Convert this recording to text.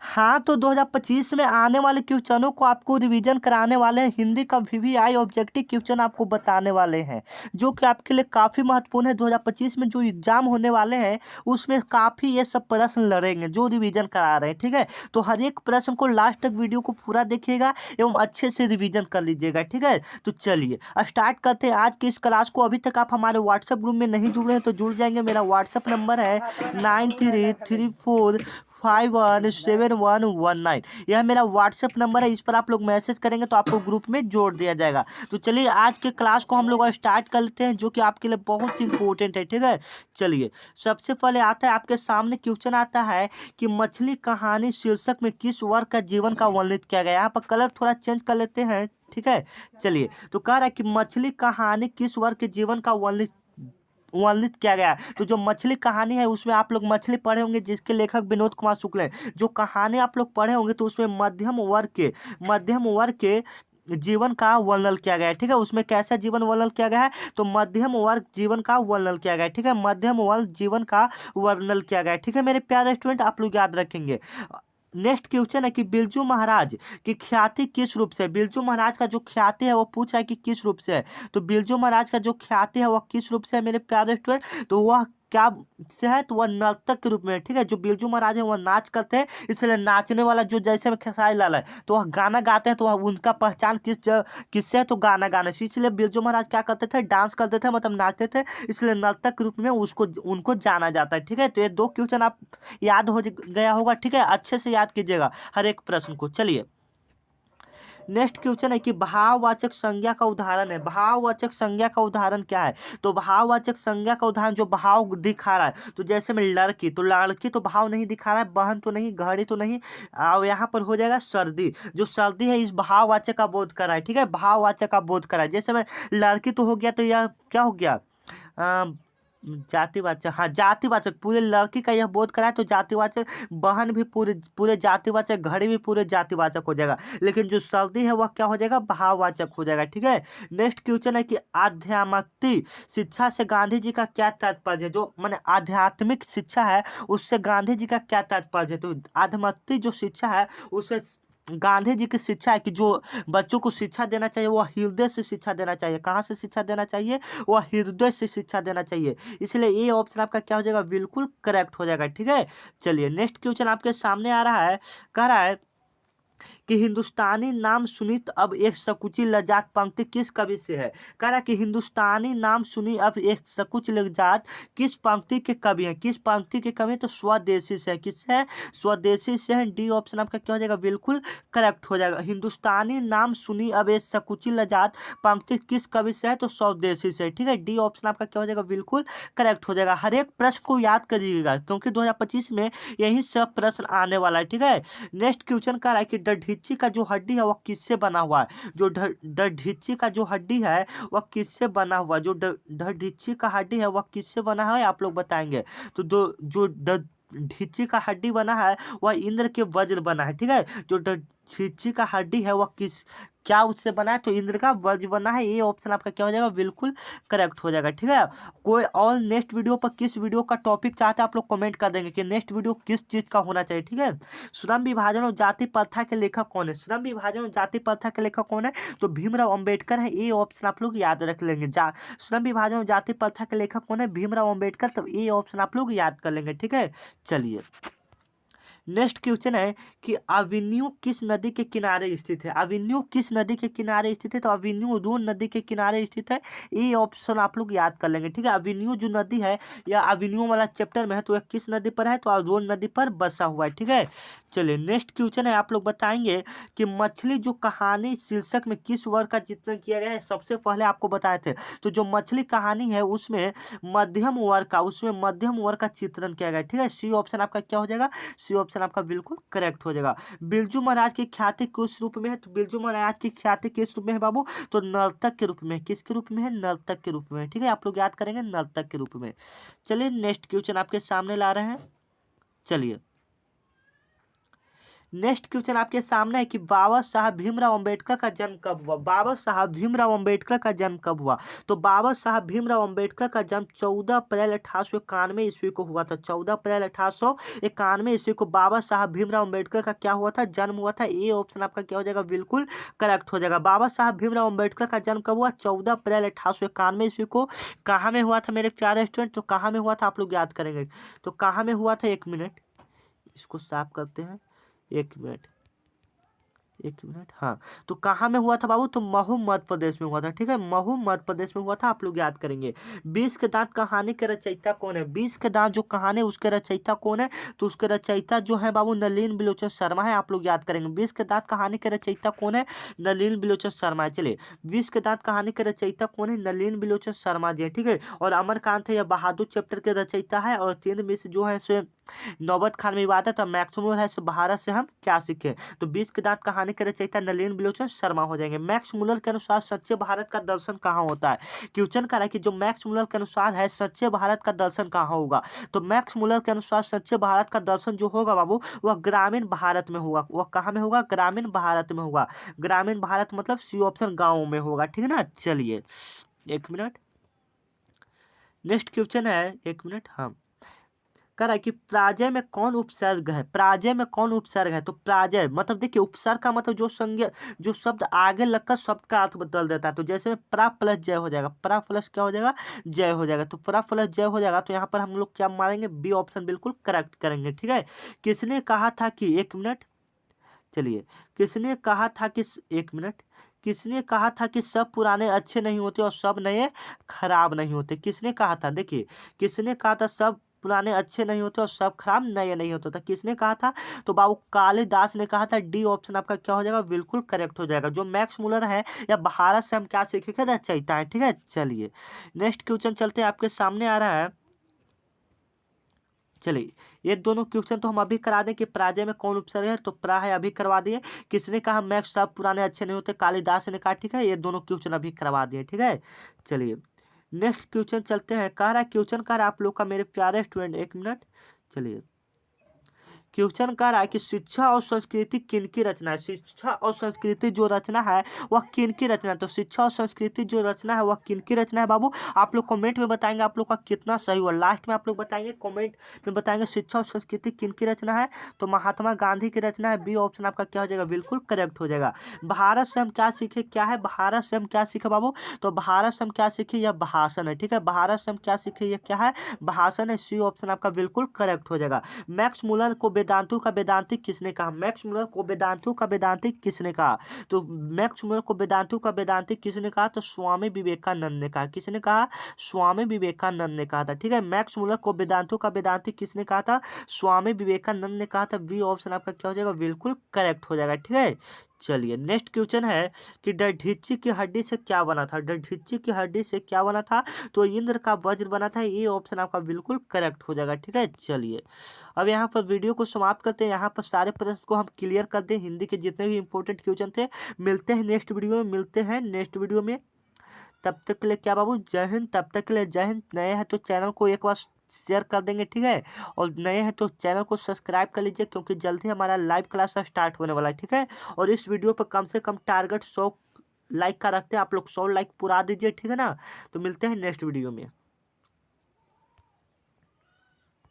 हाँ, तो 2025 में आने वाले क्वेश्चनों को आपको रिवीजन कराने वाले हैं। हिंदी का वीवीआई ऑब्जेक्टिव क्वेश्चन आपको बताने वाले हैं, जो कि आपके लिए काफ़ी महत्वपूर्ण है। 2025 में जो एग्जाम होने वाले हैं उसमें काफ़ी ये सब प्रश्न लड़ेंगे जो रिवीजन करा रहे हैं, ठीक है। तो हर एक प्रश्न को लास्ट तक वीडियो को पूरा देखिएगा एवं अच्छे से रिवीजन कर लीजिएगा, ठीक है। तो चलिए स्टार्ट करते हैं आज की इस क्लास को। अभी तक आप हमारे व्हाट्सएप ग्रुप में नहीं जुड़े हैं तो जुड़ जाएंगे। मेरा व्हाट्सएप नंबर है 9334517119। यह मेरा व्हाट्सएप नंबर है, इस पर आप लोग मैसेज करेंगे तो आपको ग्रुप में जोड़ दिया जाएगा। तो चलिए आज के क्लास को हम लोग स्टार्ट कर लेते हैं, जो कि आपके लिए बहुत इंपॉर्टेंट है, ठीक है। चलिए सबसे पहले आता है आपके सामने क्वेश्चन आता है कि मछली कहानी शीर्षक में किस वर्ग का जीवन का वर्णित किया गया है। यहाँ पर कलर थोड़ा चेंज कर लेते हैं, ठीक है। चलिए तो कह रहा है कि मछली कहानी किस वर्ग के जीवन का वर्णित किया गया है। तो जो मछली कहानी है उसमें आप लोग मछली पढ़े होंगे, जिसके लेखक विनोद कुमार शुक्ल हैं। जो कहानी आप लोग पढ़े होंगे तो उसमें मध्यम वर्ग के जीवन का वर्णन किया गया है, ठीक है। उसमें कैसा जीवन वर्णन किया गया है, तो मध्यम वर्ग जीवन का वर्णन किया गया है, ठीक है। मध्यम वर्ग जीवन का वर्णन किया गया है, ठीक है मेरे प्यारे स्टूडेंट, आप लोग याद रखेंगे। नेक्स्ट क्वेश्चन है कि बिरजू महाराज की ख्याति किस रूप से है। बिरजू महाराज का जो ख्याति है वो पूछ रहा है कि किस रूप से है। तो बिरजू महाराज का जो ख्याति है वह किस रूप से है मेरे प्यारे स्टूडेंट, तो वह क्या से है, तो वह नर्तक के रूप में है, ठीक है। जो बिरजू महाराज है वह नाच करते हैं, इसलिए नाचने वाला जो जैसे में खेसारी लाल है तो वह गाना गाते हैं, तो वह उनका पहचान किससे है, तो गाना गाने से। इसलिए बिरजू महाराज क्या करते थे, डांस करते थे, मतलब नाचते थे, इसलिए नर्तक के रूप में उनको जाना जाता है, ठीक है। तो ये दो क्वेश्चन आप याद हो गया होगा, ठीक है। अच्छे से याद कीजिएगा हर एक प्रश्न को। चलिए नेक्स्ट क्वेश्चन है कि भाववाचक संज्ञा का उदाहरण है। भाववाचक संज्ञा का उदाहरण क्या है, तो भाववाचक संज्ञा का उदाहरण जो भाव दिखा रहा है, तो जैसे में लड़की, तो लड़की तो भाव नहीं दिखा रहा है, बहन तो नहीं, घड़ी तो नहीं, और यहाँ पर हो जाएगा सर्दी। जो सर्दी है इस भाववाचक का बोध कर रहा है, ठीक है। भाववाचक का बोध कर रहा है। जैसे में लड़की तो हो गया, तो यह क्या हो गया, जातिवाचक, हाँ जातिवाचक, पूरे लड़की का यह बोध कराए तो जातिवाचक, बहन भी पूरे पूरे जातिवाचक, घड़ी भी पूरे जातिवाचक हो जाएगा। लेकिन जो सर्दी है वह क्या हो जाएगा, भाववाचक हो जाएगा, ठीक है। नेक्स्ट क्वेश्चन है कि आध्यात्मिक शिक्षा से गांधी जी का क्या तात्पर्य है। जो माने आध्यात्मिक शिक्षा है उससे गांधी जी का क्या तात्पर्य है, तो आध्यात्मिक जो शिक्षा है उससे गांधी जी की शिक्षा है कि जो बच्चों को शिक्षा देना चाहिए वह हृदय से शिक्षा देना चाहिए। कहाँ से शिक्षा देना चाहिए, वह हृदय से शिक्षा देना चाहिए। इसलिए ये ऑप्शन आपका क्या हो जाएगा, बिल्कुल करेक्ट हो जाएगा, ठीक है। चलिए नेक्स्ट क्वेश्चन आपके सामने आ रहा है, कह रहा है कि हिंदुस्तानी नाम सुनी तो अब एक सकुची लजात पंक्ति किस कवि से है। कह रहा है कि हिंदुस्तानी नाम सुनी अब एक सकुच लजात किस पंक्ति के कवि हैं। किस पंक्ति के कवि हैं, तो स्वदेशी से है। किससे है, स्वदेशी से है। डी ऑप्शन आपका क्या हो जाएगा, बिल्कुल करेक्ट हो जाएगा। हिंदुस्तानी नाम सुनी अब एक सकुची लजात पंक्ति किस कवि से है, तो स्वदेशी से, ठीक है। डी ऑप्शन आपका क्या हो जाएगा, बिल्कुल करेक्ट हो जाएगा। हर एक प्रश्न को याद करिएगा क्योंकि 2025 में यही सब प्रश्न आने वाला है, ठीक है। नेक्स्ट क्वेश्चन का है कि ढिच्ची का जो हड्डी है वह किससे बना हुआ है। जो ढिच्ची का जो हड्डी है वह किससे बना हुआ है। जो ढिच्ची का हड्डी है वह किससे बना है आप लोग बताएंगे। तो जो ढिच्ची का हड्डी बना है वह इंद्र के वज्र बना है, ठीक है। जो ढिच्ची का हड्डी है वह क्या उससे बना है, तो इंद्र का वज्र बना है। ये ऑप्शन आपका क्या हो जाएगा, बिल्कुल करेक्ट हो जाएगा, ठीक है। कोई और नेक्स्ट वीडियो पर किस वीडियो का टॉपिक चाहते हैं आप लोग कमेंट कर देंगे कि नेक्स्ट वीडियो किस चीज का होना चाहिए, ठीक है। श्रम विभाजन और जाति प्रथा के लेखक कौन है। श्रम विभाजन और जाति प्रथा के लेखक कौन है, तो भीमराव अंबेडकर है। ये ऑप्शन आप लोग याद रख लेंगे। श्रम विभाजन और जाति प्रथा के लेखक कौन है, भीमराव अंबेडकर। तो ये ऑप्शन आप लोग याद कर लेंगे, ठीक है। चलिए नेक्स्ट क्वेश्चन है कि अवेन्यू किस नदी के किनारे स्थित है। अवेन्यू किस नदी के किनारे स्थित है, तो अवेन्यू रोन नदी के किनारे स्थित है। ये ऑप्शन आप लोग याद कर लेंगे, ठीक है। अवेन्यू जो नदी है या अवेन्यू वाला चैप्टर में है तो यह किस नदी पर है, तो रोन नदी पर बसा हुआ है, ठीक है। चलिए नेक्स्ट क्वेश्चन है, आप लोग बताएंगे कि मछली जो कहानी शीर्षक में किस वर्ग का चित्रण किया गया है। सबसे पहले आपको बताए थे, तो जो मछली कहानी है उसमें मध्यम वर्ग का चित्रण किया गया है, ठीक है। सी ऑप्शन आपका क्या हो जाएगा, सी ऑप्शन आपका बिल्कुल करेक्ट हो जाएगा। बिरजू महाराज की ख्याति किस रूप में है, तो बिरजू महाराज की ख्याति किस रूप में है बाबू, तो नर्तक के रूप में। किसके रूप में है, नर्तक के रूप में, ठीक है। आप लोग याद करेंगे नर्तक के रूप में। चलिए नेक्स्ट क्वेश्चन आपके सामने ला रहे हैं। चलिए नेक्स्ट क्वेश्चन आपके सामने है कि बाबा साहब भीमराव अंबेडकर का जन्म कब हुआ। बाबा साहब भीमराव अंबेडकर का जन्म कब हुआ। तो बाबा साहब भीमराव अंबेडकर का जन्म 14 अप्रैल 1891 ईस्वी को हुआ था। 14 अप्रैल 1891 ईस्वी को बाबा साहब भीमराव अंबेडकर का क्या हुआ था, जन्म हुआ था। ये ऑप्शन आपका क्या हो जाएगा, बिल्कुल करेक्ट हो जाएगा। बाबा साहब भीमराव अंबेडकर का जन्म कब हुआ, 14 अप्रैल 1891 ईस्वी को। कहाँ में हुआ था मेरे प्यारे स्टूडेंट, तो कहाँ में हुआ था आप लोग याद करेंगे। तो कहाँ में हुआ था, 1 मिनट इसको साफ करते हैं, 1 मिनट 1 मिनट। हाँ, तो कहाँ में हुआ था बाबू, तो महू मध्य प्रदेश में हुआ था। ठीक है, महू मध्य प्रदेश में हुआ था, आप लोग याद करेंगे। 20 के दांत कहानी के रचयिता कौन है। 20 के दांत जो कहानी उसके रचयिता कौन है, तो उसके रचयिता जो है बाबू नलिन बिलोचन शर्मा है, आप लोग याद करेंगे। 20 के दांत कहानी के रचयिता कौन है, नलिन बिलोचन शर्मा है। चलिए, 20 के दांत कहानी के रचयिता कौन है, नलिन बिलोचन शर्मा जी है। ठीक है, और अमरकांत है या बहादुर चैप्टर के रचयिता है। और 3 में से जो है सो नौबत खान में बात है, तो मैक्सिमम है सो भारत से हम क्या सीखे। तो 20 के दांत कहानी के रचयिता नलिन बिलोचन शर्मा हो जाएंगे। मैक्स मुलर के अनुसार सच्चे भारत का दर्शन कहाँ होता है। क्वेश्चन कह रहा है कि जो मैक्स मुलर के अनुसार है सच्चे भारत का दर्शन कहाँ होगा। तो मैक्स मुलर के अनुसार सच्चे भारत का दर्शन जो होगा बाबू, वह ग्रामीण भारत में होगा। वह कहाँ में होगा, ग्रामीण भारत में होगा। ग्रामीण भारत मतलब सी ऑप्शन गाँव में होगा। ठीक है ना। चलिए 1 मिनट, नेक्स्ट क्वेश्चन है, 1 मिनट। हाँ, कह रहा है कि प्राजय में कौन उपसर्ग है। प्राजय में कौन उपसर्ग है। तो प्राजय मतलब देखिए, उपसर्ग का मतलब जो संज्ञा, जो शब्द आगे लगकर शब्द का अर्थ बदल देता है। तो जैसे में प्रा प्लस जय हो जाएगा, प्रा प्लस क्या हो जाएगा, जय हो जाएगा। तो प्रा प्लस जय हो जाएगा, तो यहाँ पर हम लोग क्या मारेंगे, बी ऑप्शन बिल्कुल करेक्ट करेंगे। ठीक है, किसने कहा था कि, 1 मिनट, चलिए, किसने कहा था कि, 1 मिनट, किसने कहा था कि सब पुराने अच्छे नहीं होते और सब नए खराब नहीं होते। किसने कहा था, देखिए, किसने कहा था सब पुराने अच्छे नहीं होते और सब खराब नए नहीं होते था, किसने कहा था। तो बाबू कालिदास ने कहा था। डी ऑप्शन आपका क्या हो जाएगा, बिल्कुल करेक्ट हो जाएगा। जो मैक्स मुलर है या भारत से हम क्या सीखेंगे, रचयिता है। ठीक है, चलिए नेक्स्ट क्वेश्चन चलते हैं, आपके सामने आ रहा है। चलिए, ये दोनों क्वेश्चन तो हम अभी करा दें कि प्राजय में कौन उपसर्ग है। तो प्रा है, अभी करवा दिए। किसने कहा मैक्स सब पुराने अच्छे नहीं होते, कालिदास ने कहा। ठीक है, ये दोनों क्वेश्चन अभी करवा दिए। ठीक है, चलिए नेक्स्ट क्वेश्चन चलते हैं। कह रहा है क्वेश्चन कह रहा है आप लोग का मेरे प्यारे स्टूडेंट, 1 मिनट, चलिए, क्वेश्चन कह रहा है कि शिक्षा और संस्कृति किनकी रचना है। शिक्षा और संस्कृति जो रचना है वह किनकी रचना है। तो शिक्षा और संस्कृति जो रचना है वह किनकी रचना है बाबू, आप लोग कमेंट में बताएंगे आप लोग का कितना सही हुआ। लास्ट में आप लोग बताएंगे, कमेंट में बताएंगे शिक्षा और संस्कृति किनकी रचना है। तो महात्मा गांधी की रचना है। बी ऑप्शन आपका क्या हो जाएगा, बिल्कुल करेक्ट हो जाएगा। भारत से हम क्या सीखे, क्या है, भारत से हम क्या सीखे बाबू। तो भारत से हम क्या सीखे, यह भाषण है। ठीक है, भारत से हम क्या सीखे, यह क्या है, भाषण है। सी ऑप्शन आपका बिल्कुल करेक्ट हो जाएगा। मैक्स मुलर को वेदांतु का वेदांतिक किसने कहा। मैक्स मुलर को वेदांतु का वेदांतिक किसने कहा। तो मैक्स मुलर को वेदांतु का वेदांतिक किसने कहा, तो स्वामी विवेकानंद ने कहा। किसने कहा, स्वामी विवेकानंद ने कहा था। ठीक है, मैक्स मुलर को वेदांतु का वेदांतिक किसने कहा था, स्वामी विवेकानंद ने कहा था। बी ऑप्शन आपका क्या हो जाएगा, बिल्कुल करेक्ट हो जाएगा। ठीक है, चलिए नेक्स्ट क्वेश्चन है कि डरढिच्ची की हड्डी से क्या बना था। डरढिच्ची की हड्डी से क्या बना था, तो इंद्र का वज्र बना था। ये ऑप्शन आपका बिल्कुल करेक्ट हो जाएगा। ठीक है, चलिए अब यहाँ पर वीडियो को समाप्त करते हैं। यहाँ पर सारे प्रश्न को हम क्लियर कर दें, हिंदी के जितने भी इंपॉर्टेंट क्वेश्चन थे। मिलते हैं नेक्स्ट वीडियो में, मिलते हैं नेक्स्ट वीडियो में। तब तक के लिए क्या बाबू, जय हिंद। तब तक के लिए जय हिंद। नए हैं तो चैनल को एक बार शेयर कर देंगे। ठीक है, और नए हैं तो चैनल को सब्सक्राइब कर लीजिए, क्योंकि जल्दी हमारा लाइव क्लास स्टार्ट होने वाला है। ठीक है, और इस वीडियो पर कम से कम टारगेट 100 लाइक का रखते हैं। आप लोग 100 लाइक पूरा दीजिए। ठीक है ना, तो मिलते हैं नेक्स्ट वीडियो में।